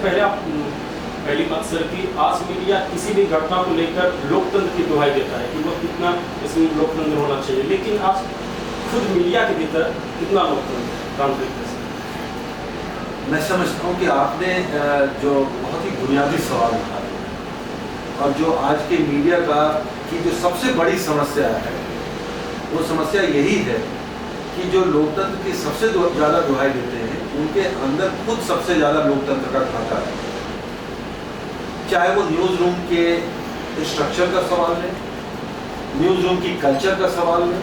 पहले आप पहली बात सर कि आज मीडिया किसी भी घटना को लेकर लोकतंत्र की दुहाई देता है कि वो कितना इसमें लोकतंत्र होना चाहिए, लेकिन आज खुद मीडिया के भीतर कितना लोकतंत्र तांत्रिक है। मैं समझता हूँ कि आपने जो बहुत ही बुनियादी सवाल उठाया और जो आज के मीडिया की जो सबसे बड़ी समस्या है, वो समस्या यही है कि जो लोकतंत्र की सबसे ज़्यादा दुहाई देते हैं उनके अंदर खुद सबसे ज़्यादा लोकतंत्र का घाटा है। चाहे वो न्यूज़ रूम के स्ट्रक्चर का सवाल है, न्यूज़ रूम की कल्चर का सवाल है,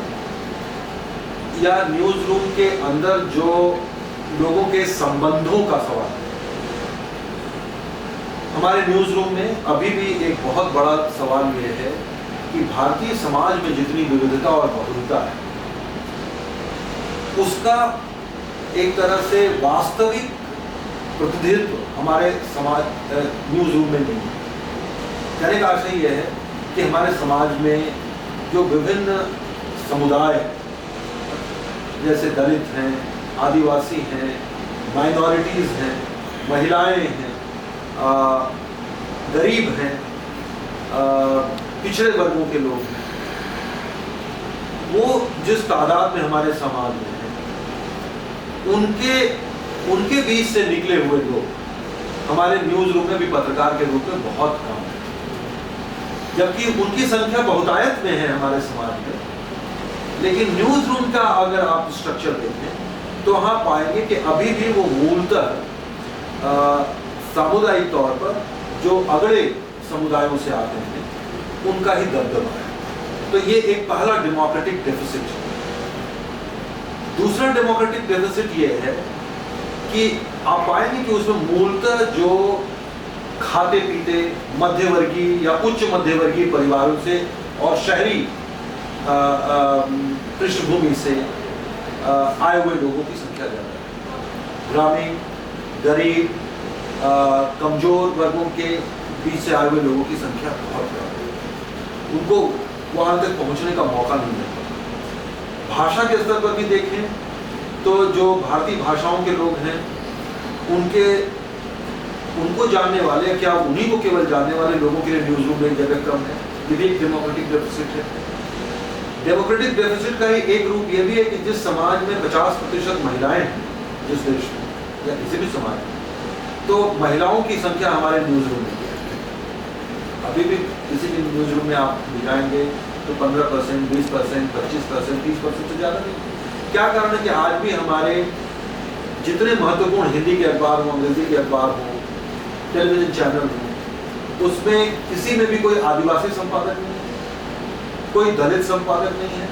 या न्यूज़ रूम के अंदर जो लोगों के संबंधों का सवाल है। हमारे न्यूज़ रूम में अभी भी एक बहुत बड़ा सवाल ये है कि भारतीय समाज में जितनी विविधता और बहुलता है, उसका एक तरह से वास्तविक प्रतिनिधित्व हमारे समाज न्यूज़ रूम में नहीं है। कहने का आशय यह है कि हमारे समाज में जो विभिन्न समुदाय जैसे दलित हैं, आदिवासी हैं, माइनॉरिटीज़ हैं, महिलाएं हैं, गरीब हैं, पिछड़े वर्गों के लोग हैं, वो जिस तादाद में हमारे समाज में हैं, उनके बीच से निकले हुए लोग हमारे न्यूज़ रूम में भी पत्रकार के रूप में बहुत कम है, जबकि उनकी संख्या बहुतायत में है हमारे समाज में। लेकिन न्यूज़ रूम का अगर आप स्ट्रक्चर देखें तो वहाँ पाएंगे कि अभी भी वो मूलतः सामुदायिक तौर पर जो अगड़े समुदायों से आते हैं उनका ही दबदबा है। तो ये एक पहला डेमोक्रेटिक डेफिसिट है। दूसरा डेमोक्रेटिक डेफिसिट ये है कि आप पाएंगे कि उसमें मूलतः जो खाते पीते मध्यवर्गीय या उच्च मध्यवर्गीय परिवारों से और शहरी पृष्ठभूमि से आए हुए लोगों की संख्या ज़्यादा है। ग्रामीण, गरीब, कमजोर वर्गों के बीच से आए हुए लोगों की संख्या बहुत ज़्यादा है। उनको वहाँ तक पहुँचने का मौका नहीं मिलता। भाषा के स्तर पर भी देखें तो जो भारतीय भाषाओं के लोग हैं उनको जानने वाले, क्या उन्हीं को केवल जानने वाले लोगों के लिए न्यूज़ रूम में जगह कम है। ये भी एक डेमोक्रेटिक डेफिसिट है। डेमोक्रेटिक डेफिसिट का ही एक रूप ये भी है कि जिस समाज में 50% महिलाएं हैं, जिस देश में या किसी भी समाज में, तो महिलाओं की संख्या हमारे न्यूज़ रूम में अभी भी किसी भी न्यूज़ रूम में आप जाएंगे तो 15%, 20%, 25%, 30% से ज़्यादा नहीं। क्या कारण है कि आज भी हमारे जितने महत्वपूर्ण हिंदी के अखबार हों, अंग्रेजी के अखबार हों, टेलीविज़न चैनल हों, उसमें किसी में भी कोई आदिवासी संपादक नहीं है, कोई दलित संपादक नहीं है,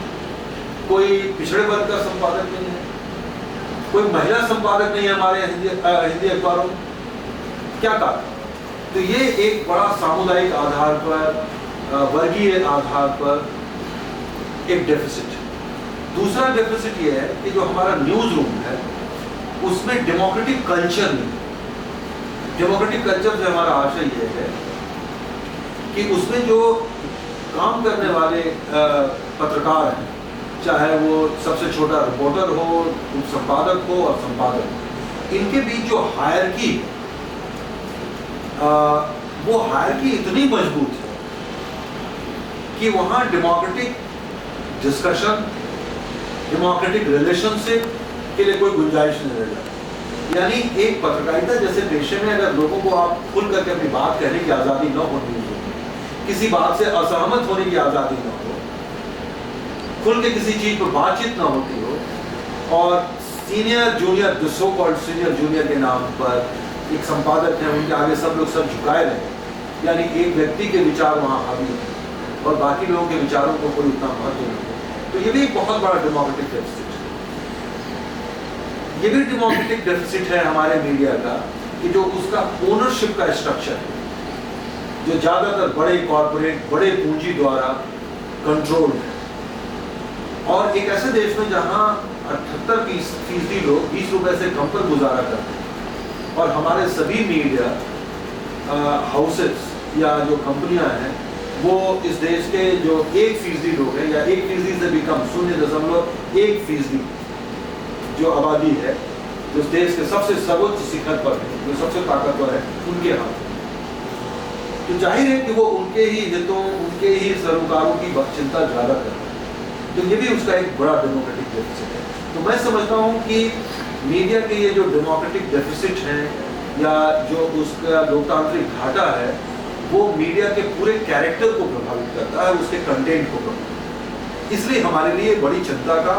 कोई पिछड़े वर्ग का संपादक नहीं है, कोई महिला संपादक नहीं है हमारे हिंदी अखबारों में। क्या कारण? तो ये एक बड़ा सामुदायिक आधार पर, वर्गीय आधार पर एक डेफिसिट है। दूसरा डेफिसिट ये है कि जो हमारा न्यूज़ रूम है उसमें डेमोक्रेटिक कल्चर नहीं। डेमोक्रेटिक कल्चर से हमारा आशय ये है कि उसमें जो काम करने वाले पत्रकार हैं, चाहे वो सबसे छोटा रिपोर्टर हो, संपादक हो और संपादक हो, इनके बीच जो हायरकी वो हायरकी इतनी मजबूत है कि वहाँ डेमोक्रेटिक डिस्कशन, डेमोक्रेटिक रिलेशनशिप के लिए कोई गुंजाइश नहीं रह जाती। यानी एक पत्रकारिता जैसे पेशे में अगर लोगों को आप खुल करके अपनी बात कहने की आज़ादी न होनी, किसी बात से असहमत होने की आज़ादी न हो, खुल के किसी चीज़ पर बातचीत न होती हो, और senior junior, so called senior junior के नाम पर एक संपादक है, उनके आगे सब लोग सब झुकाए रहे, यानी एक व्यक्ति के विचार वहाँ हावी हैं और बाकी लोगों के विचारों को कोई उतना महत्व नहीं है। तो ये भी एक बहुत बड़ा डेमोक्रेटिक डेफिसिट है। ये भी डेमोक्रेटिक डेफिसिट है हमारे मीडिया का कि जो उसका ओनरशिप का स्ट्रक्चर है, जो ज़्यादातर बड़े कॉरपोरेट, बड़े पूंजी द्वारा कंट्रोल है। और एक ऐसे देश में जहाँ 78% लोग 20 रुपए से कम पर गुजारा करते हैं, और हमारे सभी मीडिया हाउसेस या जो कंपनियां हैं वो इस देश के जो 1% लोग हैं, या 1% से भी कम, 0.1% जो आबादी है, जो देश के सबसे सर्वोच्च शिखर पर है, जो सबसे ताकतवर है, उनके हाथ में। तो जाहिर है कि वो उनके ही हितों, उनके ही सरोकारों की चिंता ज़्यादा कर रहे हैं। तो ये भी उसका एक बड़ा डेमोक्रेटिक डेफिसिट है। तो मैं समझता हूँ कि मीडिया के ये जो डेमोक्रेटिक डेफिसिट हैं या जो उसका लोकतांत्रिक घाटा है, वो मीडिया के पूरे कैरेक्टर को प्रभावित करता है, उसके कंटेंट को प्रभावित करता है। इसलिए हमारे लिए बड़ी चिंता का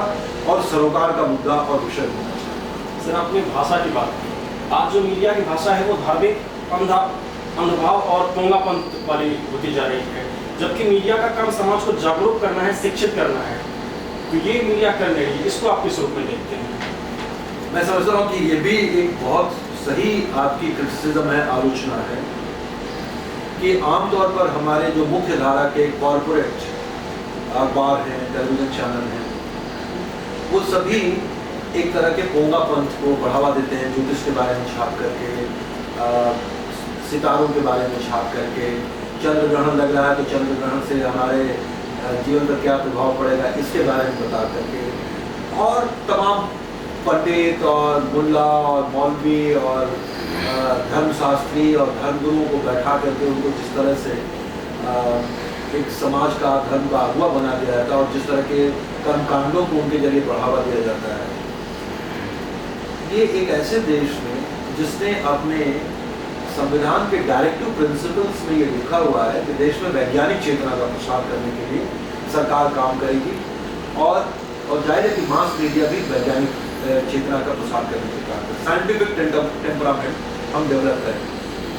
और सरोकार का मुद्दा और विषय होना चाहिए। सर, आपने भाषा की बात की। आज जो मीडिया की भाषा है वो धार्मिक अंधभाव और पोंगापन वाली होती जा रही है, जबकि मीडिया का काम समाज को जागरूक करना है, शिक्षित करना है। तो ये मीडिया कर नहीं रही, इसको आप किस रूप में देखते हैं? मैं समझता हूँ कि ये भी एक बहुत सही आपकी क्रिटिसिज्म है, आलोचना है कि आमतौर पर हमारे जो मुख्य धारा के कॉरपोरेट अखबार हैं, टेलीविजन चैनल हैं, वो सभी एक तरह के पोंगापंथ को बढ़ावा देते हैं। ज्योतिष के बारे में छाप करके, सितारों के बारे में छाप करके, चंद्र ग्रहण लग रहा है तो चंद्र ग्रहण से हमारे जीवन पर क्या प्रभाव पड़ेगा, इसके बारे में बता करके, और तमाम पंडित और मुल्ला और मौलवी और धर्मशास्त्री और धर्मगुरुओं को बैठा करके उनको जिस तरह से एक समाज का, धर्म का अगुवा बना दिया जाता है और जिस तरह के कर्मकांडों को उनके जरिए बढ़ावा दिया जाता है। ये एक ऐसे देश में जिसने अपने संविधान के डायरेक्टिव प्रिंसिपल्स में ये लिखा हुआ है कि देश में वैज्ञानिक चेतना का प्रसार करने के लिए सरकार काम करेगी, और जाहिर है कि मास मीडिया भी वैज्ञानिक चेतना का प्रसार करने के काम करें। साइंटिफिक टेम्परामेंट हम डेवलप करें।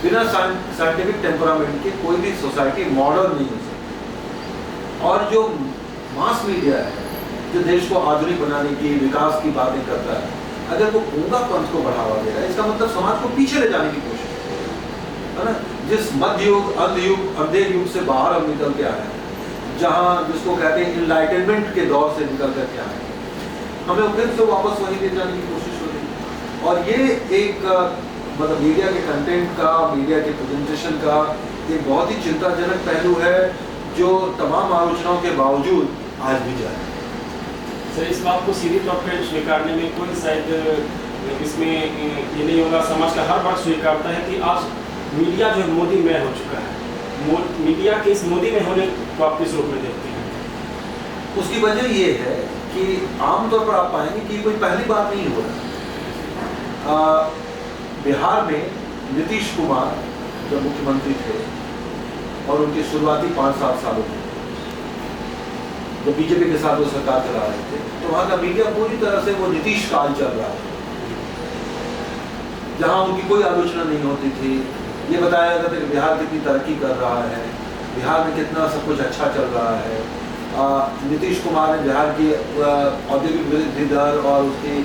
बिना साइंटिफिक टेम्परामेंट के कोई भी सोसाइटी मॉडर्न नहीं हो सकती। और जो मास मीडिया है, जो देश को आधुनिक बनाने की, विकास की बातें करता है, अगर वो पोंगापंथ को बढ़ावा दे रहा है, इसका मतलब समाज को पीछे ले जाने की कोशिश है ना। जिस मध्य युग, अंधेर युग से बाहर हम निकल के आए हैं, जहाँ जिसको कहते हैं इनलाइटनमेंट के दौर से निकल करके आए हैं, हमें फिर से वापस वहीं ले जाने की कोशिश हो रही है। और ये एक मतलब मीडिया के कंटेंट का, मीडिया के प्रेजेंटेशन का एक बहुत ही चिंताजनक पहलू है, जो तमाम आलोचनाओं के बावजूद आज भी जारी है। सर, इस बात को सीधे तौर पर स्वीकारने में कोई शायद इसमें ये नहीं होगा, समाज का हर वर्ग स्वीकारता है कि आज मीडिया जो है मोदी में हो चुका है। मीडिया के इस मोदी में होने को आप किस रूप में देखते हैं? उसकी वजह ये है कि आमतौर पर आप पाएंगे कि कोई पहली बात नहीं हो रहा। बिहार में नीतीश कुमार जब मुख्यमंत्री थे और उनके शुरुआती 5-7 सालों में जब बीजेपी के साथ वो सरकार चला रहे थे, तो वहाँ का मीडिया पूरी तरह से वो नीतीश काल चल रहा था, जहाँ उनकी कोई आलोचना नहीं होती थी। ये बताया जाता था कि बिहार कितनी तरक्की कर रहा है, बिहार में कितना सब कुछ अच्छा चल रहा है। नीतीश कुमार ने बिहार की औद्योगिक वृद्धि दर और उसकी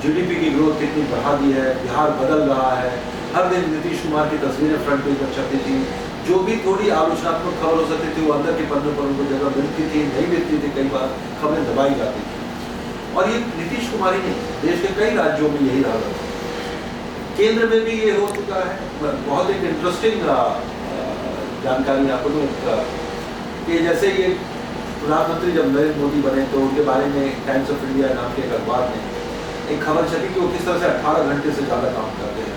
जीडीपी की ग्रोथ कितनी बढ़ा दी है, बिहार बदल रहा है। हर दिन नीतीश कुमार की तस्वीरें फ्रंट पेज पर छपती थी। जो भी थोड़ी आलोचनात्मक खबर हो सकती थी वो अंदर के पन्ने पर उनको जगह मिलती थी, नहीं मिलती थी, कई बार खबरें दबाई जाती थी। और ये नीतीश कुमार ही नहीं, देश के कई राज्यों में यही हाल है। केंद्र में भी ये हो चुका है। बहुत एक इंटरेस्टिंग जानकारी आपको दूं कि जैसे ये प्रधानमंत्री जब नरेंद्र मोदी बने तो उनके बारे में टाइम्स ऑफ इंडिया नाम के एक अखबार में एक खबर छपी कि वो किस तरह से 18 घंटे से ज़्यादा काम करते हैं।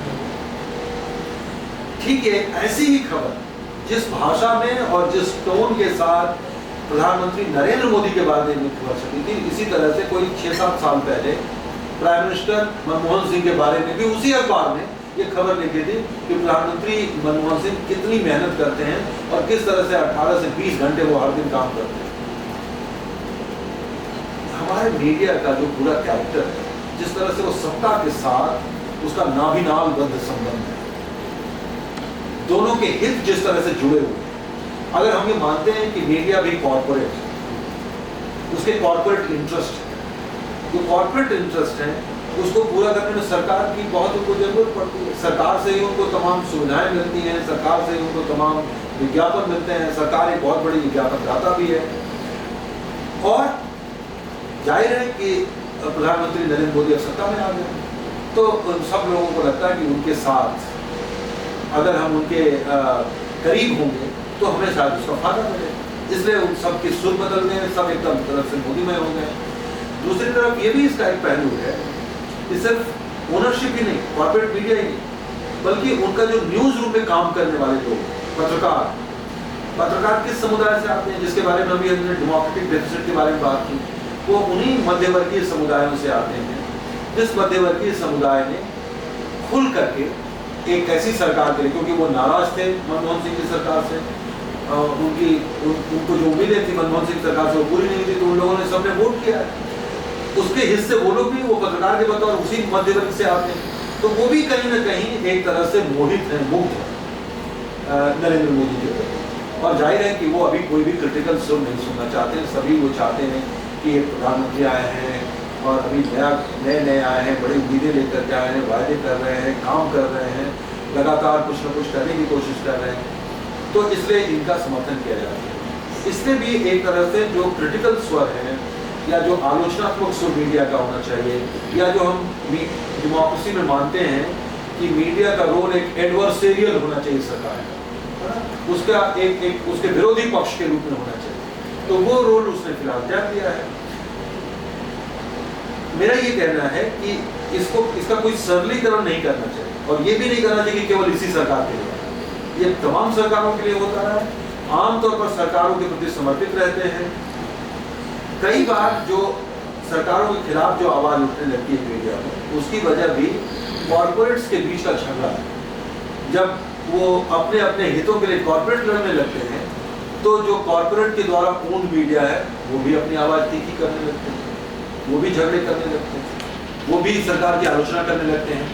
ठीक है, ऐसी ही खबर जिस भाषा में और जिस टोन के साथ प्रधानमंत्री नरेंद्र मोदी के बारे में खबर छपी थी, इसी तरह से कोई 6-7 साल पहले प्राइम मिनिस्टर मनमोहन सिंह के बारे में भी उसी अखबार में ये खबर लिखी थी कि प्रधानमंत्री मनमोहन सिंह कितनी मेहनत करते हैं और किस तरह से 18 से 20 घंटे वो हर दिन काम करते हैं। हमारे मीडिया का जो पूरा कैरेक्टर है, जिस तरह से वो सत्ता के साथ उसका नाभिनालबद्ध संबंध है, दोनों के हित जिस तरह से जुड़े हुए हैं। अगर हम ये मानते हैं कि मीडिया भी कॉर्पोरेट है, उसके कॉर्पोरेट इंटरेस्ट है, जो कॉर्पोरेट इंटरेस्ट है उसको पूरा करने में सरकार की बहुत उनको जरूरत पड़ती है। सरकार से ही उनको तमाम सुविधाएं मिलती हैं, सरकार से ही उनको तमाम विज्ञापन मिलते हैं। सरकार एक बहुत बड़ी विज्ञापन दाता भी है। और जाहिर है कि प्रधानमंत्री नरेंद्र मोदी अब सत्ता में आ गए तो सब लोगों को लगता है कि उनके साथ अगर हम उनके करीब होंगे तो हमें शायद उसका फायदा मिलेगा। इसलिए उन सब के सुर बदल गए, सब एकदम तरफ से मोदीमय हो गए। दूसरी तरफ ये भी इसका एक पहलू है कि सिर्फ ओनरशिप ही नहीं, कॉर्पोरेट मीडिया ही नहीं, बल्कि उनका जो न्यूज रूम में काम करने वाले लोग, पत्रकार किस समुदाय से आते हैं, जिसके बारे में अभी हमने डेमोक्रेटिक डेफिसिट के बारे में बात की, वो उन्हीं मध्यवर्गीय समुदायों से आते हैं, जिस मध्यवर्गीय समुदाय ने खुल करके एक ऐसी सरकार के लिए, क्योंकि वो नाराज थे मनमोहन सिंह की सरकार से, उनको जो उम्मीदें थी मनमोहन सिंह सरकार से वो पूरी नहीं थी, तो उन लोगों ने सबने वोट किया। उसके हिस्से वो लोग भी, वो पत्रकार के बतौर उसी मध्य वर्ग से आते हैं, तो वो भी कहीं ना कहीं एक तरह से मोहित है, मुग्ध है नरेंद्र मोदी के प्रति। और जाहिर है कि वो अभी कोई भी क्रिटिकल सुर नहीं सुनना चाहते हैं, सभी वो चाहते हैं कि एक प्रधानमंत्री आए हैं और अभी नए आए हैं, बड़ी उम्मीदें लेकर के आए हैं, वायदे कर रहे हैं, काम कर रहे हैं, लगातार कुछ न कुछ करने की कोशिश कर रहे हैं, तो इसलिए इनका समर्थन किया जाता है। इसमें भी एक तरह से जो क्रिटिकल स्वर है या जो आलोचनात्मक सुर मीडिया का होना चाहिए, या जो हम डेमोक्रेसी में मानते हैं कि मीडिया का रोल एक एडवर्सेरियल होना चाहिए सरकार का, उसका एक उसके विरोधी पक्ष के रूप में होना चाहिए, तो वो रोल उसने फिलहाल त्याग दिया है। मेरा ये कहना है कि इसका कोई सरलीकरण नहीं करना चाहिए, और ये भी नहीं करना चाहिए कि केवल इसी सरकार के लिए, ये तमाम सरकारों के लिए होता है। आमतौर पर सरकारों के प्रति समर्पित रहते हैं। कई बार जो सरकारों के खिलाफ जो आवाज उठने लगती है मीडिया में, उसकी वजह भी कॉर्पोरेट्स के बीच का झगड़ा है। जब वो अपने अपने हितों के लिए कॉर्पोरेट लड़ने लगते हैं, तो जो कॉर्पोरेट के द्वारा ओन्ड मीडिया है वो भी अपनी आवाज तीखी करने लगते हैं, वो भी झगड़े करने लगते हैं, वो भी सरकार की आलोचना करने लगते हैं।